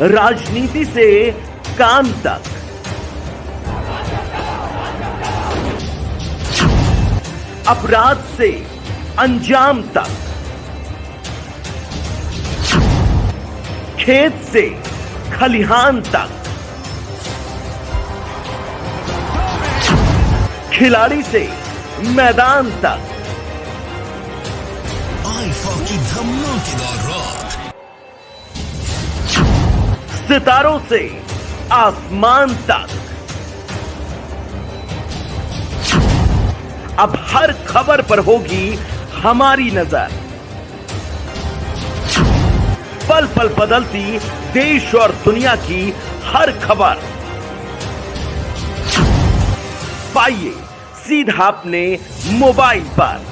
राजनीति से काम तक, अपराध से अंजाम तक, खेत से खलिहान तक, खिलाड़ी से मैदान तक, आईफा की धमाकेदार रात, सितारों से आसमान तक, अब हर खबर पर होगी हमारी नजर। पल पल बदलती देश और दुनिया की हर खबर पाइए सीधा अपने मोबाइल पर।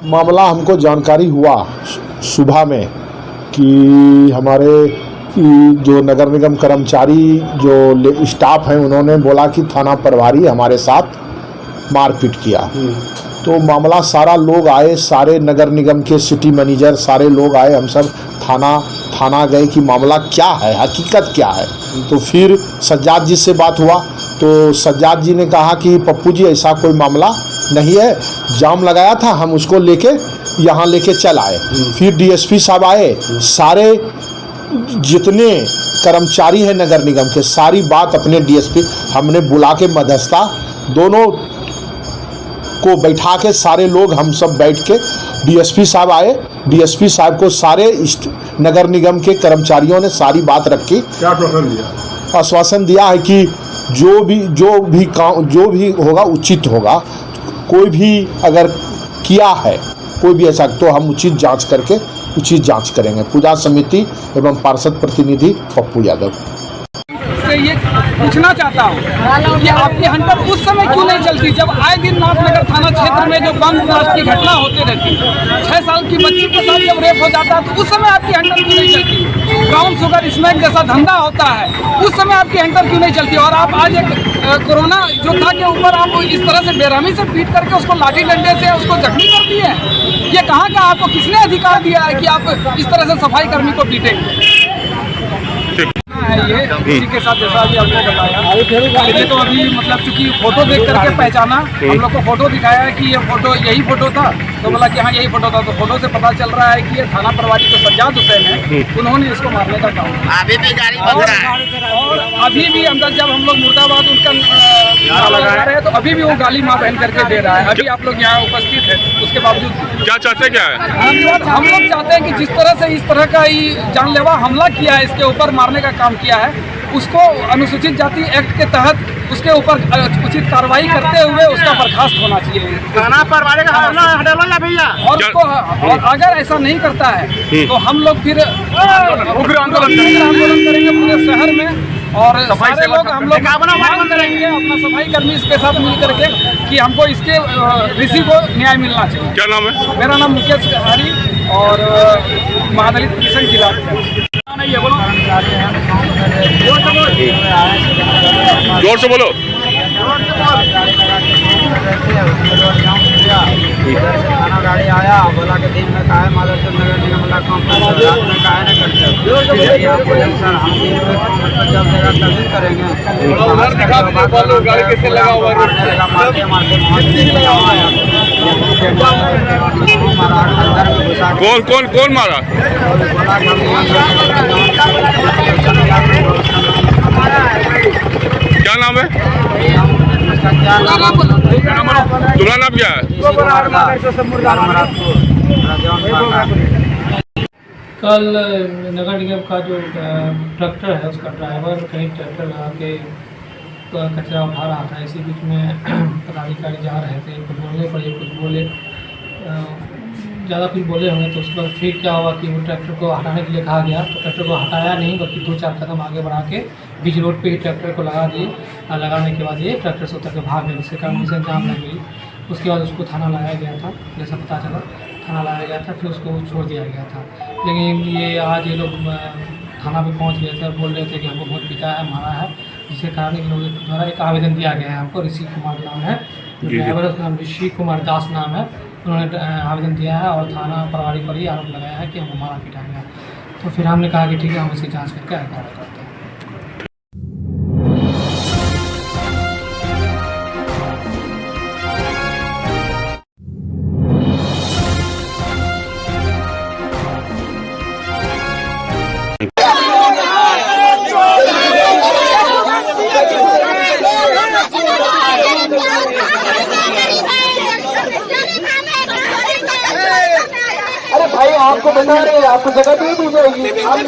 मामला हमको जानकारी हुआ सुबह में कि हमारे जो नगर निगम कर्मचारी जो स्टाफ हैं उन्होंने बोला कि थाना प्रभारी हमारे साथ मारपीट किया। तो मामला सारा लोग आए, सारे नगर निगम के सिटी मैनेजर सारे लोग आए, हम सब थाना गए कि मामला क्या है, हकीकत क्या है। तो फिर सज्जाद जी से बात हुआ तो सज्जाद जी ने कहा कि पप्पू जी ऐसा कोई मामला नहीं है, जाम लगाया था हम उसको लेके यहाँ लेके चल आए। फिर डीएसपी साहब आए, सारे जितने कर्मचारी हैं नगर निगम के सारी बात अपने डीएसपी हमने बुला के मध्यस्थता दोनों को बैठा के सारे लोग हम सब बैठ के डीएसपी साहब आए, डीएसपी साहब को सारे नगर निगम के कर्मचारियों ने सारी बात रखी। क्या आश्वासन दिया? आश्वासन दिया है कि जो भी होगा उचित होगा, कोई भी अगर किया है कोई भी ऐसा तो हम उचित जांच करके उचित जांच करेंगे। पूजा समिति एवं पार्षद प्रतिनिधि पप्पू यादव से ये पूछना चाहता हूँ कि आपकी हंटर उस समय क्यों नहीं चलती जब आए दिन नाथनगर थाना क्षेत्र में जो बम ब्लास्ट की घटना होती रहती है, 6 साल की बच्ची के साथ जब रेप हो जाता है तो उस समय आपकी हंटर क्यों नहीं चलती? ब्राउन शुगर स्मैक जैसा धंधा होता है उस समय आपकी हंटर क्यों नहीं चलती? और आप आज एक कोरोना योद्धा के ऊपर आप इस तरह से बेरहमी से पीट करके उसको लाठी डंडे से उसको जख्मी कर दिए। ये कहाँ का आपको किसने अधिकार दिया है कि आप इस तरह से सफाई कर्मी को पीटेंगे? ये इसी के साथ जैसा अभी आपने बताया ये तो अभी मतलब चूंकि फोटो देख करके पहचाना, हम लोग को फोटो दिखाया है कि ये फोटो यही फोटो था, तो बोला कि हाँ यही फोटो था। तो फोटो से पता चल रहा है कि ये थाना प्रभारी जो सज्जाद हुसैन है उन्होंने इसको मारने का काम अभी भी गाड़ी बज रहा है। और अभी भी अंदर जब हम लोग मुर्दाबाद उनका लगा रहे हैं तो अभी भी वो गाली माँ बहन करके दे रहा है। अभी आप लोग यहाँ उपस्थित है, उसके बावजूद क्या चाहते क्या है? हम लोग चाहते हैं कि जिस तरह से इस तरह का जानलेवा हमला किया है, इसके ऊपर मारने का काम किया है, उसको अनुसूचित जाति एक्ट के तहत उसके ऊपर उचित कार्रवाई करते हुए उसका बर्खास्त होना चाहिए। थाना प्रभारी का हटाना भैया। और उसको और अगर ऐसा नहीं करता है तो हम लोग फिर उग्र आंदोलन करेंगे पूरे शहर में। और सारे लोग हम लोग मांग करेंगे अपना सफाई कर्मी इसके साथ मिल करके कि हमको इसके ऋषि को न्याय मिलना चाहिए। क्या नाम है? मेरा नाम मुकेश हरी और महादलित किशन जिला। जोर से बोलो। थाना गाड़ी आया, बोला कि दिन में काहे माधवपुर नगर निगम वाला काम करते, रात में काहे न करते। आप बोले सर हम दिन में काम जब जगह तभी करेंगे। गाड़ी कैसे लगा हुआ है? मारते मारते कौन मारा? क्या नाम है? कल नगर निगम का जो ट्रैक्टर है उसका ड्राइवर कहीं ट्रैक्टर लगा के कचरा उठा रहा था। इसी बीच में पदाधिकारी जा रहे थे, इनको बोलने पड़े, कुछ बोले, ज़्यादा कुछ बोले होंगे। तो उसके बाद फिर क्या हुआ कि वो ट्रैक्टर को हटाने के लिए कहा गया, तो ट्रैक्टर को हटाया नहीं, बल्कि 2-4 कदम आगे बढ़ा के बीच रोड पे ही ट्रैक्टर को लगा दिए। लगाने के बाद ये ट्रैक्टर से उतर के भाग गए, जिससे कारण से जाम लग गई। उसके बाद उसको थाना लाया गया था, जैसा पता चला थाना लाया गया था, फिर उसको छोड़ दिया गया था। लेकिन ये आज ये लोग थाना पे पहुंच गए थे और बोल रहे थे कि हमको बहुत पिटा है, मारा है, जिसके कारण इन लोगों द्वारा एक आवेदन दिया गया है हमको। ऋषि कुमार नाम है ड्राइवर, उसका नाम ऋषि कुमार दास नाम है। उन्होंने आवेदन दिया है और थाना प्रभारी पर ही आरोप लगाया है कि हमको मारा पीटा गया। तो फिर हमने कहा कि ठीक है, हम इसकी जाँच करके कार्रवाई करते हैं। अरे भाई आपको बता रहे हैं, आपको जगह दे दी जाएगी। आप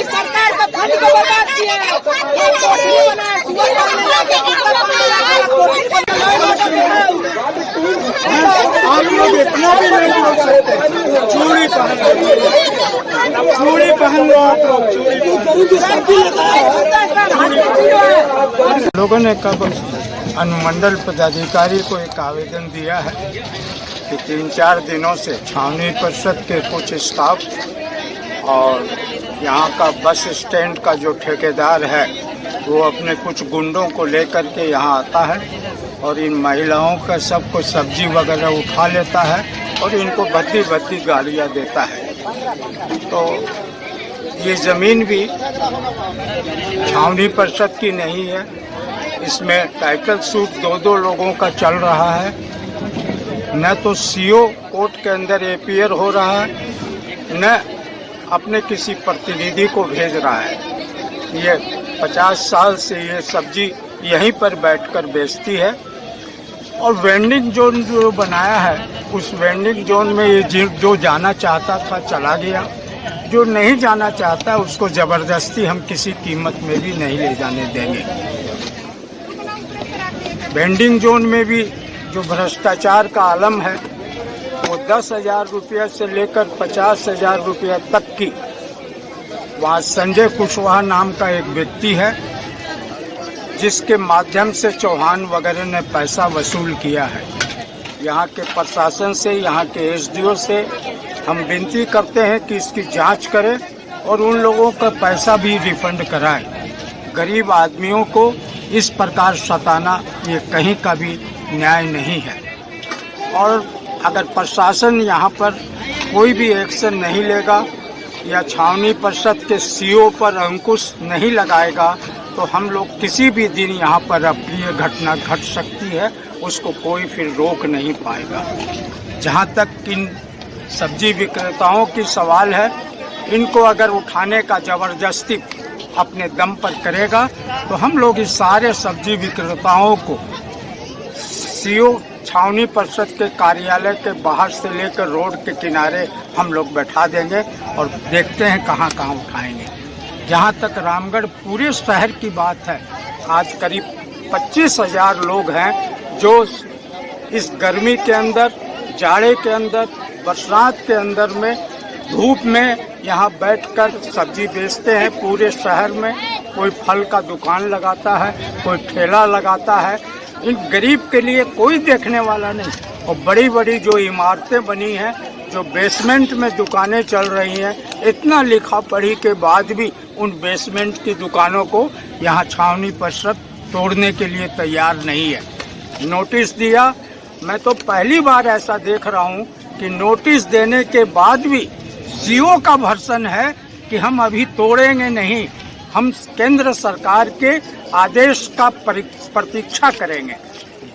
सरकार का फंड को बर्बाद किया है। आप लोग इतना भी नहीं बोल सकते। चूड़ी पहन लो आप लोग। लोगों ने कब अनुमंडल पदाधिकारी को एक आवेदन दिया है कि 3-4 दिनों से छावनी परिषद के कुछ स्टाफ और यहाँ का बस स्टैंड का जो ठेकेदार है वो अपने कुछ गुंडों को लेकर के यहाँ आता है और इन महिलाओं का सबको सब्जी वगैरह उठा लेता है और इनको भद्दी गालियाँ देता है। तो ये ज़मीन भी छावनी परिषद की नहीं है, इसमें टाइटल सूट 2-2 लोगों का चल रहा है। न तो सीओ कोर्ट के अंदर एपीयर हो रहा है, न अपने किसी प्रतिनिधि को भेज रहा है। ये 50 साल से ये सब्जी यहीं पर बैठकर बेचती है और वेंडिंग जोन जो बनाया है उस वेंडिंग जोन में ये जो जाना चाहता था चला गया, जो नहीं जाना चाहता उसको ज़बरदस्ती हम किसी कीमत में भी नहीं ले जाने देंगे। वेंडिंग जोन में भी जो भ्रष्टाचार का आलम है वो 10,000 रुपया से लेकर 50,000 रुपया तक की, वहाँ संजय कुशवाहा नाम का एक व्यक्ति है जिसके माध्यम से चौहान वगैरह ने पैसा वसूल किया है। यहाँ के प्रशासन से, यहाँ के एसडीओ से हम विनती करते हैं कि इसकी जांच करें और उन लोगों का पैसा भी रिफंड कराएं। गरीब आदमियों को इस प्रकार सताना ये कहीं का भी न्याय नहीं है। और अगर प्रशासन यहाँ पर कोई भी एक्शन नहीं लेगा या छावनी परिषद के सीओ पर अंकुश नहीं लगाएगा तो हम लोग किसी भी दिन यहाँ पर अप्रिय घटना घट सकती है, उसको कोई फिर रोक नहीं पाएगा। जहाँ तक इन सब्जी विक्रेताओं की सवाल है, इनको अगर उठाने का जबरदस्ती अपने दम पर करेगा तो हम लोग इस सारे सब्जी विक्रेताओं को सीओ छावनी परिषद के कार्यालय के बाहर से लेकर रोड के किनारे हम लोग बैठा देंगे और देखते हैं कहाँ कहाँ उठाएंगे। जहाँ तक रामगढ़ पूरे शहर की बात है, आज करीब 25,000 लोग हैं जो इस गर्मी के अंदर, जाड़े के अंदर, बरसात के अंदर में, धूप में यहाँ बैठकर सब्जी बेचते हैं। पूरे शहर में कोई फल का दुकान लगाता है, कोई ठेला लगाता है। इन गरीब के लिए कोई देखने वाला नहीं। और बड़ी बड़ी जो इमारतें बनी हैं, जो बेसमेंट में दुकानें चल रही हैं, इतना लिखा पढ़ी के बाद भी उन बेसमेंट की दुकानों को यहाँ छावनी परिषद तोड़ने के लिए तैयार नहीं है। नोटिस दिया, मैं तो पहली बार ऐसा देख रहा हूँ कि नोटिस देने के बाद भी सीओ का वर्सन है कि हम अभी तोड़ेंगे नहीं, हम केंद्र सरकार के आदेश का प्रतीक्षा करेंगे।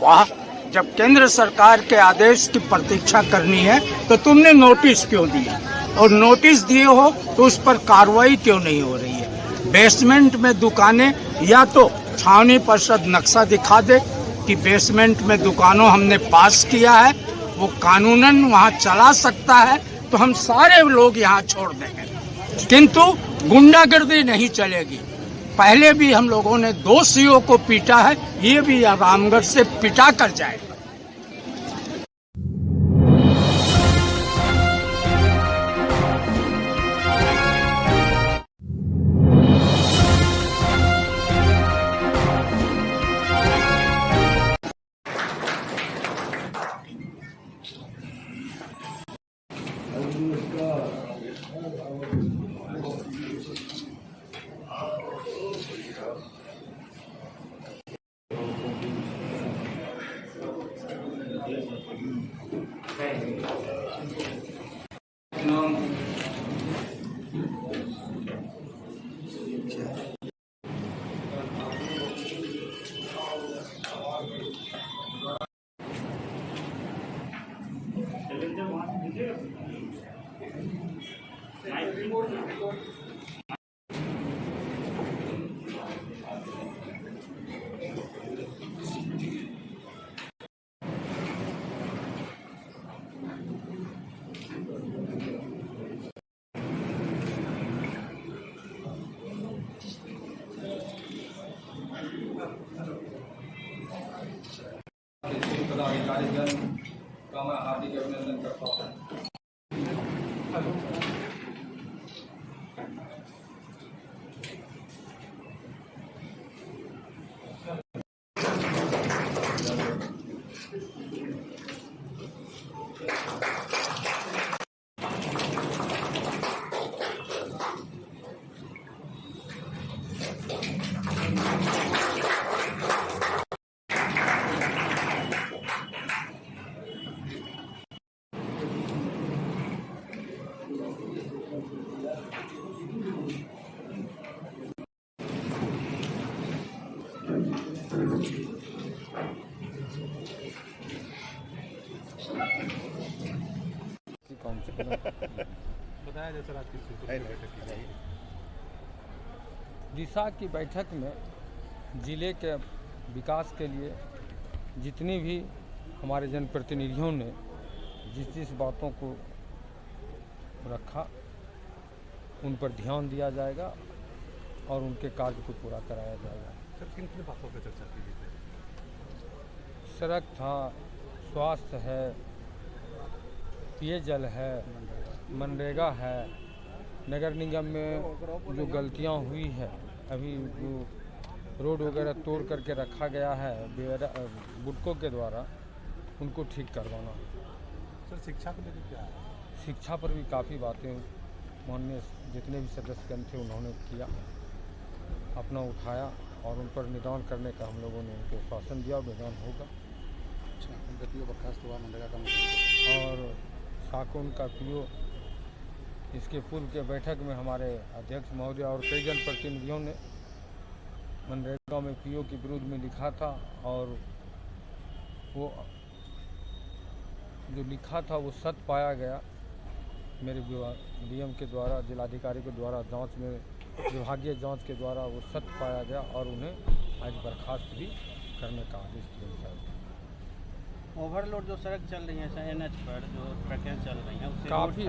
वाह, जब केंद्र सरकार के आदेश की प्रतीक्षा करनी है तो तुमने नोटिस क्यों दिया, और नोटिस दिए हो तो उस पर कार्रवाई क्यों नहीं हो रही है। बेसमेंट में दुकानें, या तो छावनी परिषद नक्शा दिखा दे कि बेसमेंट में दुकानों हमने पास किया है, वो कानूनन वहाँ चला सकता है तो हम सारे लोग यहाँ छोड़ देंगे, किंतु गुंडागर्दी नहीं चलेगी। पहले भी हम लोगों ने 2 सीओ को पीटा है, ये भी रामगढ़ से पिटा कर जाएगा। पदाधिकारीगण का मैं हार्दिक अभिनंदन करता हूँ। दिशा की बैठक में जिले के विकास के लिए जितनी भी हमारे जनप्रतिनिधियों ने जिस बातों को रखा उन पर ध्यान दिया जाएगा और उनके कार्य को पूरा कराया जाएगा। सर, किन किन बातों पर चर्चा की गई? सड़क था, स्वास्थ्य है, पेयजल है, मनरेगा है, नगर निगम में जो गलतियां हुई है, अभी जो रोड वगैरह तोड़ करके रखा गया है बुटकों के द्वारा, उनको ठीक करवाना। सर, शिक्षा को लेकर क्या है? शिक्षा पर भी काफ़ी बातें माननीय जितने भी सदस्यगण थे उन्होंने किया, अपना उठाया और उन पर निदान करने का हम लोगों ने उनको शासन दिया, निदान होगा। उनका पीओ बर्खास्त हुआ, मनरेगा का और साकुन का पीओ, इसके पूर्व के बैठक में हमारे अध्यक्ष महोदय और कई जनप्रतिनिधियों ने मनरेगा में पीओ के विरुद्ध में लिखा था, और वो जो लिखा था वो सत्य पाया गया। मेरे डीएम के द्वारा, जिलाधिकारी के द्वारा जांच में, विभागीय जांच के द्वारा वो सत्य पाया गया और उन्हें आज बर्खास्त भी करने का आदेश दिया गया। ओवरलोड जो सड़क चल रही है एनएच पर, जो ट्रकें चल रही हैं उससे काफ़ी,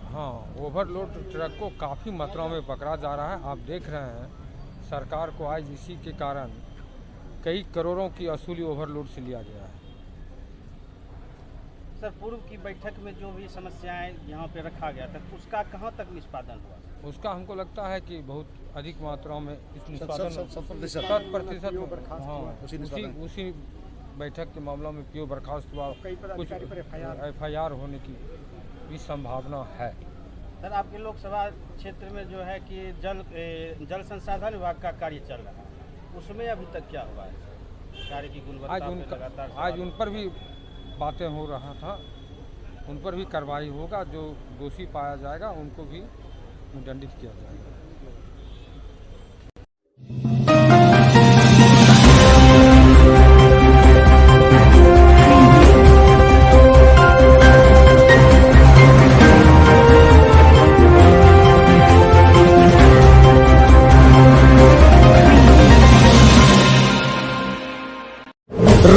हाँ, ओवरलोड ट्रक को काफ़ी मात्रा में पकड़ा जा रहा है। आप देख रहे हैं सरकार को आज इसी के कारण कई करोड़ों की वसूली ओवरलोड से लिया गया है। सर, पूर्व की बैठक में जो भी समस्याएं यहाँ पे रखा गया था उसका कहाँ तक निष्पादन हुआ? उसका हमको लगता है कि बहुत अधिक मात्रा में इस निष्पादन 100%, हाँ, उसी बैठक के मामला में पीओ बर्खास्त हुआ, कुछ FIR होने की भी संभावना है। सर, आपके लोकसभा क्षेत्र में जो है कि जल संसाधन विभाग का कार्य चल रहा है, उसमें अभी तक क्या हुआ है? कार्य की गुणवत्ता आज उन पर भी बातें हो रहा था, उन पर भी कार्रवाई होगा। जो दोषी पाया जाएगा उनको भी दंडित किया जाएगा।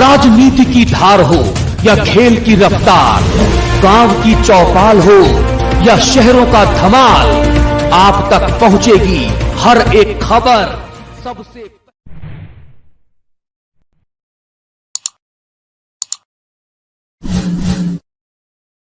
राजनीति की धार हो या खेल की रफ्तार, गांव की चौपाल हो या शहरों का धमाल, आप तक पहुंचेगी हर एक खबर सबसे